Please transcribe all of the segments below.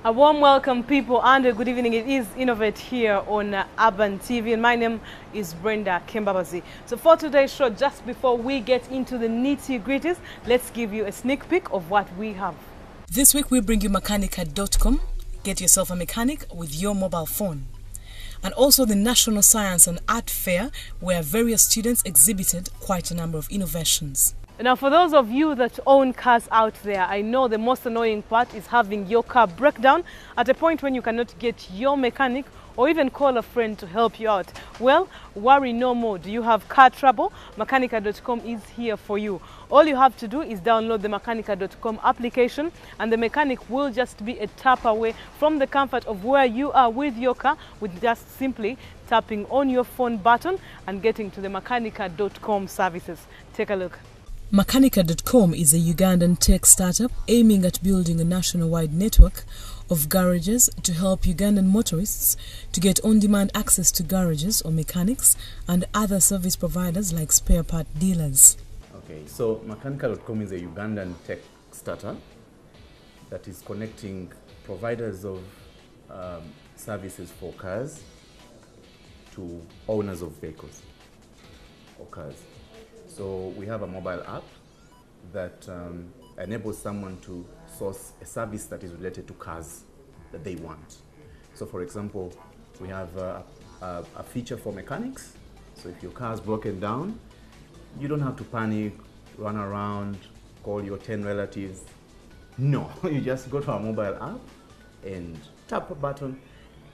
A warm welcome, people, and a good evening. It is Innovate here on Urban TV, and my name is Brenda Kembabazi. So for today's show, just before we get into the nitty-gritties, let's give you a sneak peek of what we have. This week, we bring you Makanika Dot Com. Get yourself a mechanic with your mobile phone. And also the National Science and Art Fair, where various students exhibited quite a number of innovations. Now, for those of you that own cars out there, I know the most annoying part is having your car break down at a point when you cannot get your mechanic or even call a friend to help you out. Well, worry no more. Do you have car trouble? Makanika.com is here for you. All you have to do is download the Makanika.com application, and the mechanic will just be a tap away from the comfort of where you are with your car, with just simply tapping on your phone button and getting to the Makanika.com services. Take a look. Makanika.com is a Ugandan tech startup aiming at building a nationwide network of garages to help Ugandan motorists to get on-demand access to garages or mechanics and other service providers like spare part dealers. Okay, so Makanika.com is a Ugandan tech startup that is connecting providers of services for cars to owners of vehicles or cars. So we have a mobile app that enables someone to source a service that is related to cars that they want. So for example, we have a feature for mechanics. So if your car is broken down, you don't have to panic, run around, call your 10 relatives. No, you just go to our mobile app and tap a button,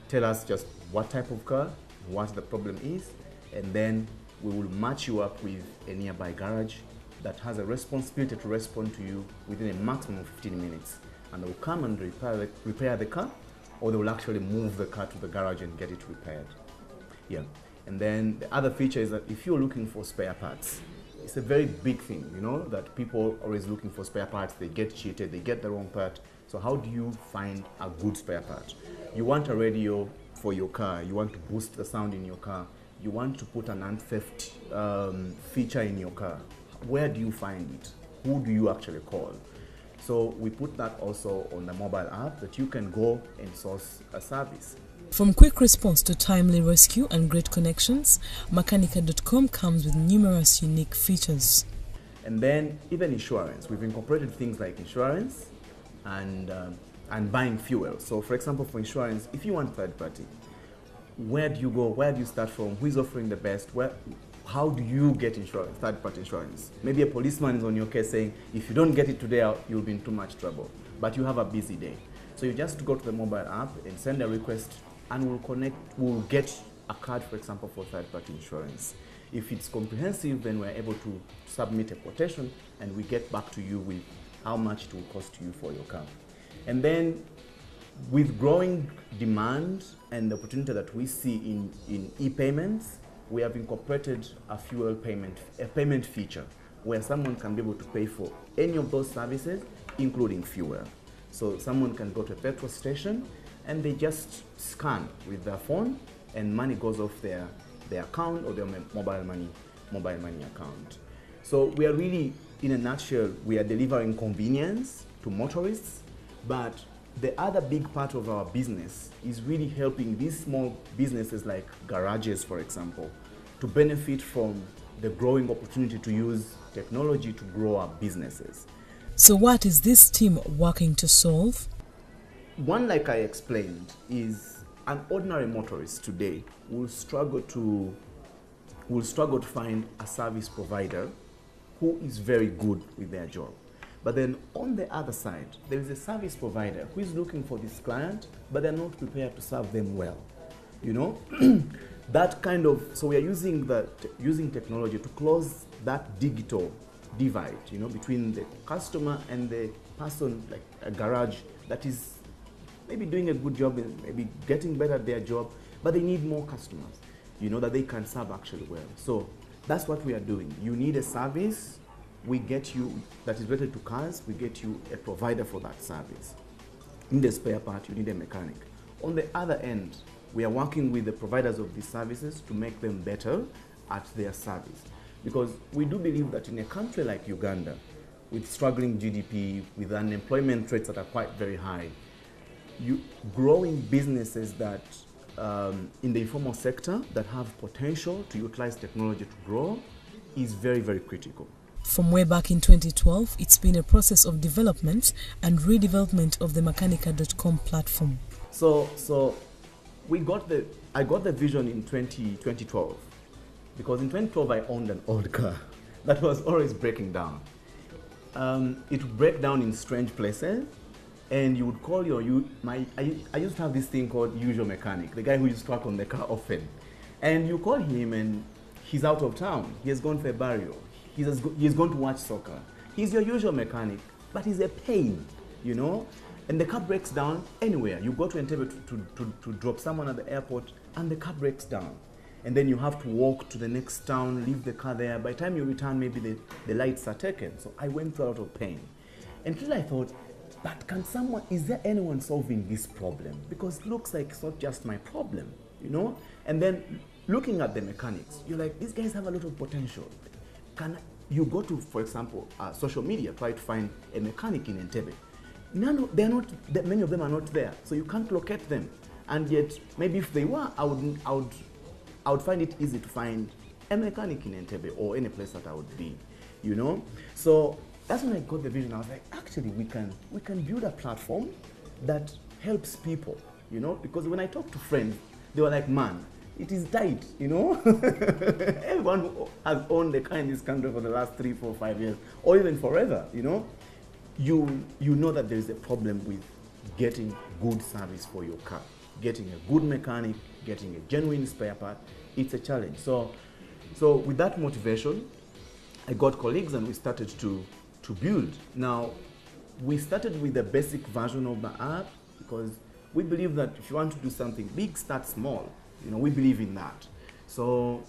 tell us just what type of car, what the problem is, and then we will match you up with a nearby garage that has a responsibility to respond to you within a maximum of 15 minutes. And they will come and repair the car, or they will actually move the car to the garage and get it repaired. Yeah. And then the other feature is that if you're looking for spare parts, it's a very big thing, you know, that people are always looking for spare parts, they get cheated, they get the wrong part. So how do you find a good spare part? You want a radio for your car, you want to boost the sound in your car, you want to put an anti-theft feature in your car. Where do you find it? Who do you actually call? So we put that also on the mobile app that you can go and source a service. From quick response to timely rescue and great connections, Makanika.com comes with numerous unique features. And then even insurance. We've incorporated things like insurance and buying fuel. So for example, for insurance, if you want third party, where do you go? Where do you start from? Who is offering the best? How do you get insurance, third-party insurance? Maybe a policeman is on your case saying, if you don't get it today, you'll be in too much trouble. But you have a busy day. So you just go to the mobile app and send a request, and we'll get a card, for example, for third-party insurance. If it's comprehensive, then we're able to submit a quotation, and we get back to you with how much it will cost you for your car. And then with growing demand and the opportunity that we see in e-payments, we have incorporated a payment feature where someone can be able to pay for any of those services, including fuel. So someone can go to a petrol station and they just scan with their phone and money goes off their account or their mobile money account. So we are really, in a nutshell, we are delivering convenience to motorists, but the other big part of our business is really helping these small businesses like garages, for example, to benefit from the growing opportunity to use technology to grow our businesses. So what is this team working to solve? One, like I explained, is an ordinary motorist today will struggle to find a service provider who is very good with their job. But then on the other side, there is a service provider who is looking for this client, but they're not prepared to serve them well. You know, that kind of, so we are using technology to close that digital divide, you know, between the customer and the person, like a garage that is maybe doing a good job and maybe getting better at their job, but they need more customers, you know, that they can serve actually well. So that's what we are doing. You need a service, we get you, that is related to cars, we get you a provider for that service. You need a spare part, you need a mechanic. On the other end, we are working with the providers of these services to make them better at their service. Because we do believe that in a country like Uganda, with struggling GDP, with unemployment rates that are quite very high, growing businesses that in the informal sector that have potential to utilize technology to grow is very, very critical. From way back in 2012, it's been a process of development and redevelopment of the Makanika.com platform. So I got the vision in 2012, because in 2012 I owned an old car that was always breaking down. It would break down in strange places, and you would call I used to have this thing called usual mechanic, the guy who used to work on the car often. And you call him and he's out of town. He has gone for a burial. He's gone to watch soccer. He's your usual mechanic, but he's a pain, you know? And the car breaks down anywhere. You go to Entebbe to drop someone at the airport, and the car breaks down. And then you have to walk to the next town, leave the car there. By the time you return, maybe the lights are taken. So I went through a lot of pain. Until I thought, but is there anyone solving this problem? Because it looks like it's not just my problem, you know? And then looking at the mechanics, you're like, these guys have a lot of potential. You go to, for example, social media, try to find a mechanic in Entebbe. Many of them are not there, so you can't locate them. And yet, maybe if they were, I would find it easy to find a mechanic in Entebbe or any place that I would be, you know? So that's when I got the vision. I was like, actually, we can build a platform that helps people, you know? Because when I talk to friends, they were like, man, it is tight, you know? Everyone who has owned a car in this country for the last 3, 4, 5 years, or even forever, you know? You know that there is a problem with getting good service for your car, getting a good mechanic, getting a genuine spare part. It's a challenge. So with that motivation, I got colleagues and we started to build. Now, we started with the basic version of the app because we believe that if you want to do something big, start small. You know, we believe in that. So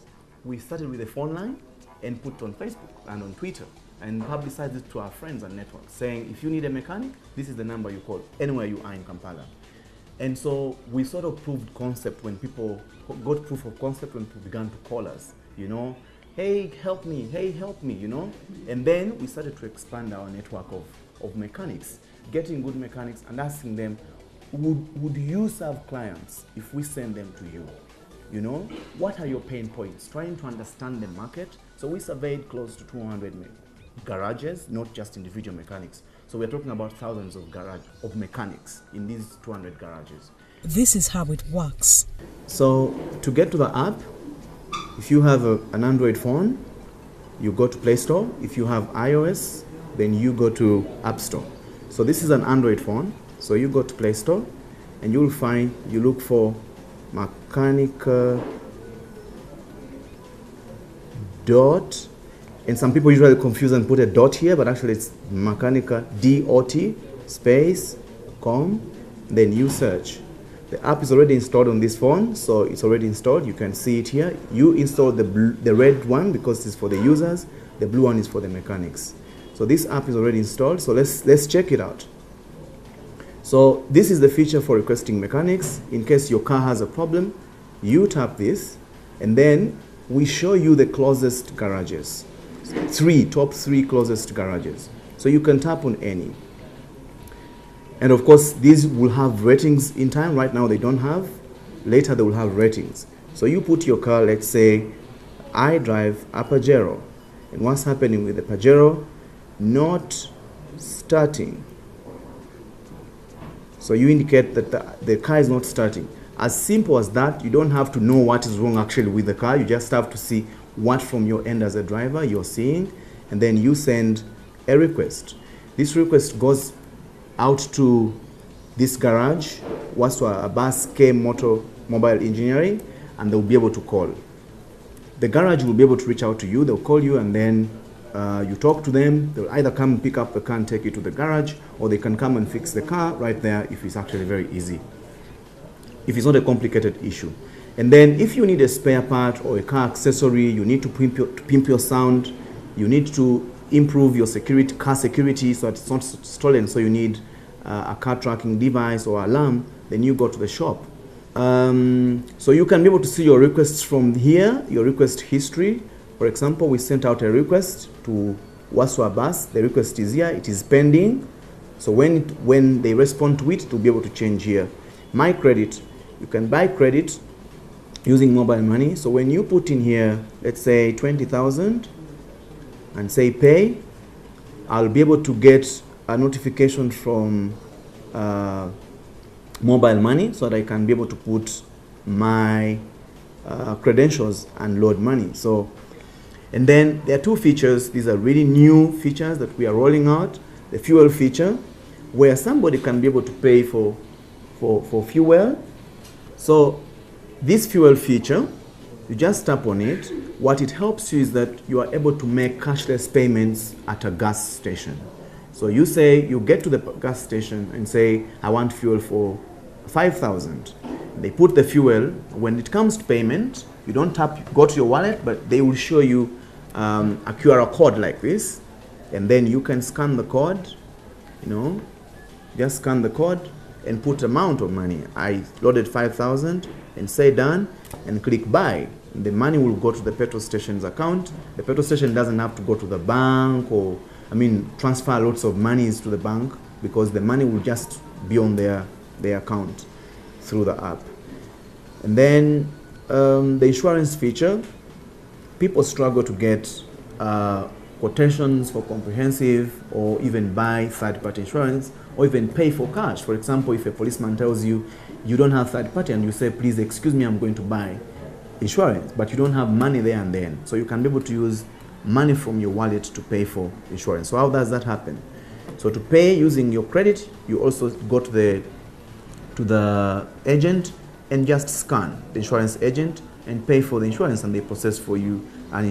we started with a phone line and put it on Facebook and on Twitter and publicized it to our friends and networks, saying, if you need a mechanic, this is the number you call, anywhere you are in Kampala. And so we sort of proved concept when people got proof of concept when people began to call us, you know, hey, help me, you know? And then we started to expand our network of mechanics, getting good mechanics and asking them, would you serve clients if we send them to you? You know, what are your pain points? Trying to understand the market. So we surveyed close to 200 garages, not just individual mechanics. So we're talking about thousands of mechanics in these 200 garages. This is how it works. So to get to the app, if you have an Android phone, you go to Play Store. If you have iOS, then you go to App Store. So this is an Android phone. So you go to Play Store and you look for Makanika Dot, and some people usually confuse and put a dot here, but actually it's Makanika DOT space com, then you search. The app is already installed on this phone, so it's already installed. You can see it here. You install the red one because it's for the users, the blue one is for the mechanics. So this app is already installed, so let's check it out. So this is the feature for requesting mechanics. In case your car has a problem, you tap this, and then we show you the closest garages. Top three closest garages. So you can tap on any. And of course, these will have ratings in time. Right now they don't have. Later they will have ratings. So you put your car, let's say, I drive a Pajero. And what's happening with the Pajero? Not starting. So you indicate that the car is not starting. As simple as that. You don't have to know what is wrong actually with the car. You just have to see what from your end as a driver you're seeing, and then you send a request. This request goes out to this garage, Waswa Abbas K Mobile Engineering, and they'll be able to call. The garage will be able to reach out to you. They'll call you, and then you talk to them. They'll either come and pick up the car and take you to the garage, or they can come and fix the car right there if it's actually very easy, if it's not a complicated issue. And then if you need a spare part or a car accessory, you need to pimp your sound, you need to improve your car security so that it's not stolen, so you need a car tracking device or alarm, then you go to the shop. So you can be able to see your requests from here, your request history. For example, we sent out a request to Waswa Bus. The request is here, it is pending. So when they respond to it, to be able to change here. My credit, you can buy credit using mobile money. So when you put in here, let's say 20,000 and say pay, I'll be able to get a notification from mobile money so that I can be able to put my credentials and load money. So, and then there are two features. These are really new features that we are rolling out. The fuel feature, where somebody can be able to pay for fuel. So this fuel feature, you just tap on it. What it helps you is that you are able to make cashless payments at a gas station. So you say, you get to the gas station and say, I want fuel for 5,000. They put the fuel. When it comes to payment, you don't go to your wallet, but they will show you a QR code like this. And then you can scan the code, just scan the code and put amount of money. I loaded 5,000 and say done and click buy. The money will go to the petrol station's account. The petrol station doesn't have to go to the bank or, transfer lots of monies to the bank, because the money will just be on their account through the app. And then the insurance feature, people struggle to get quotations for comprehensive or even buy third-party insurance or even pay for cash. For example, if a policeman tells you you don't have third-party and you say, please excuse me, I'm going to buy insurance, but you don't have money there and then. So you can be able to use money from your wallet to pay for insurance. So how does that happen? So to pay using your credit, you also go to the agent and just scan the insurance agent and pay for the insurance, and they process for you an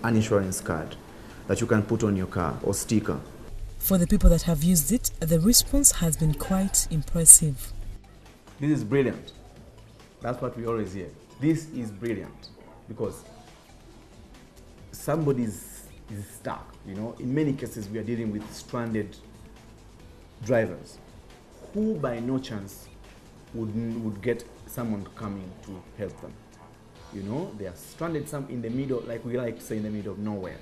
insurance card that you can put on your car or sticker. For the people that have used it, the response has been quite impressive. This is brilliant. That's what we always hear. This is brilliant because somebody is stuck. In many cases we are dealing with stranded drivers who by no chance would get someone coming to help them. They are stranded in the middle, like we like to say, in the middle of nowhere.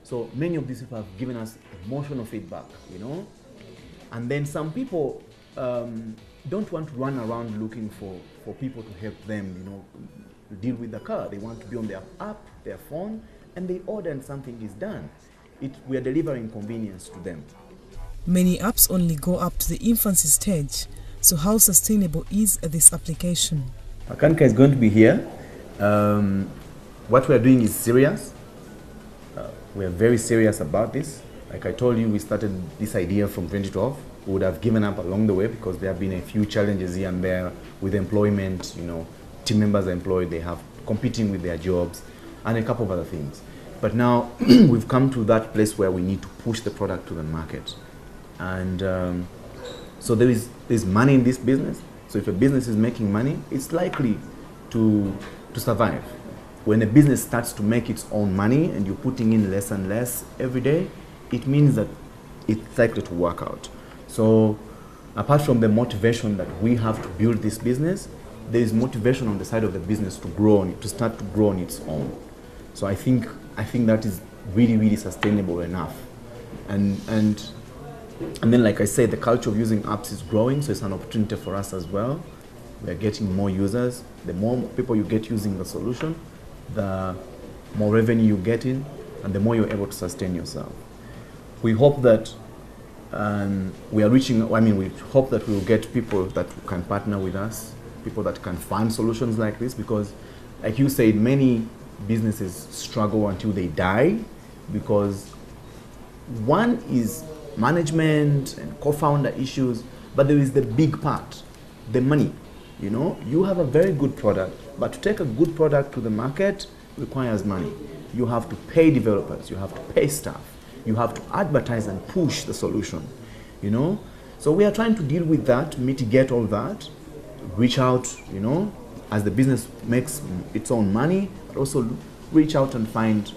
So many of these people have given us emotional feedback, and then some people don't want to run around looking for people to help them, deal with the car. They want to be on their app, their phone, and they order and something is done. We are delivering convenience to them. Many apps only go up to the infancy stage. So how sustainable is this application? Makanika is going to be here. What we are doing is serious. We are very serious about this. Like I told you, we started this idea from 2012. We would have given up along the way because there have been a few challenges here and there with employment. Team members are employed, they have competing with their jobs and a couple of other things. But now we've come to that place where we need to push the product to the market. And so there's money in this business. So if a business is making money, it's likely to survive. When a business starts to make its own money and you're putting in less and less every day, it means that it's likely to work out. So apart from the motivation that we have to build this business, there is motivation on the side of the business to start to grow on its own. So I think that is really, really sustainable enough. And then, like I said, the culture of using apps is growing, so it's an opportunity for us as well. We're getting more users. The more people you get using the solution, the more revenue you get in, and the more you're able to sustain yourself. We hope that we hope that we will get people that can partner with us, people that can fund solutions like this, because, like you said, many businesses struggle until they die because one is management and co-founder issues, but there is the big part, the money. You have a very good product, but to take a good product to the market requires money. You have to pay developers, you have to pay staff, you have to advertise and push the solution, So we are trying to deal with that, mitigate all that, reach out, as the business makes its own money, but also reach out and find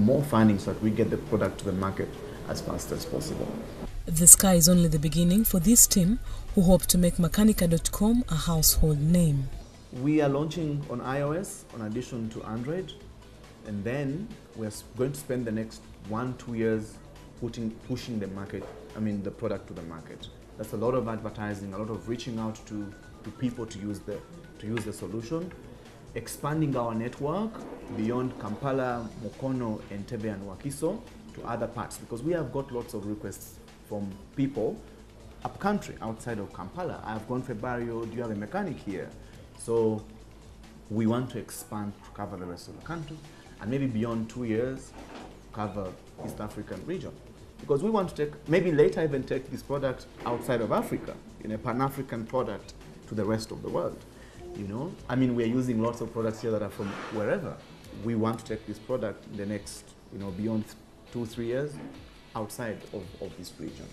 more funding so that we get the product to the market as fast as possible. The sky is only the beginning for this team who hope to make Makanika.com a household name. We are launching on iOS in addition to Android, and then we're going to spend the next 1-2 years pushing the market, the product to the market. That's a lot of advertising, a lot of reaching out to people to use the solution, expanding our network beyond Kampala, Mukono, Entebbe and Wakiso to other parts, because we have got lots of requests from people up country outside of Kampala. I've gone for Barrio, do you have a mechanic here? So we want to expand to cover the rest of the country, and maybe beyond 2 years cover East African region, because we want to take, maybe later even take this product outside of Africa in a Pan-African product to the rest of the world. We're using lots of products here that are from wherever. We want to take this product in the next, beyond 2-3 years outside of this region.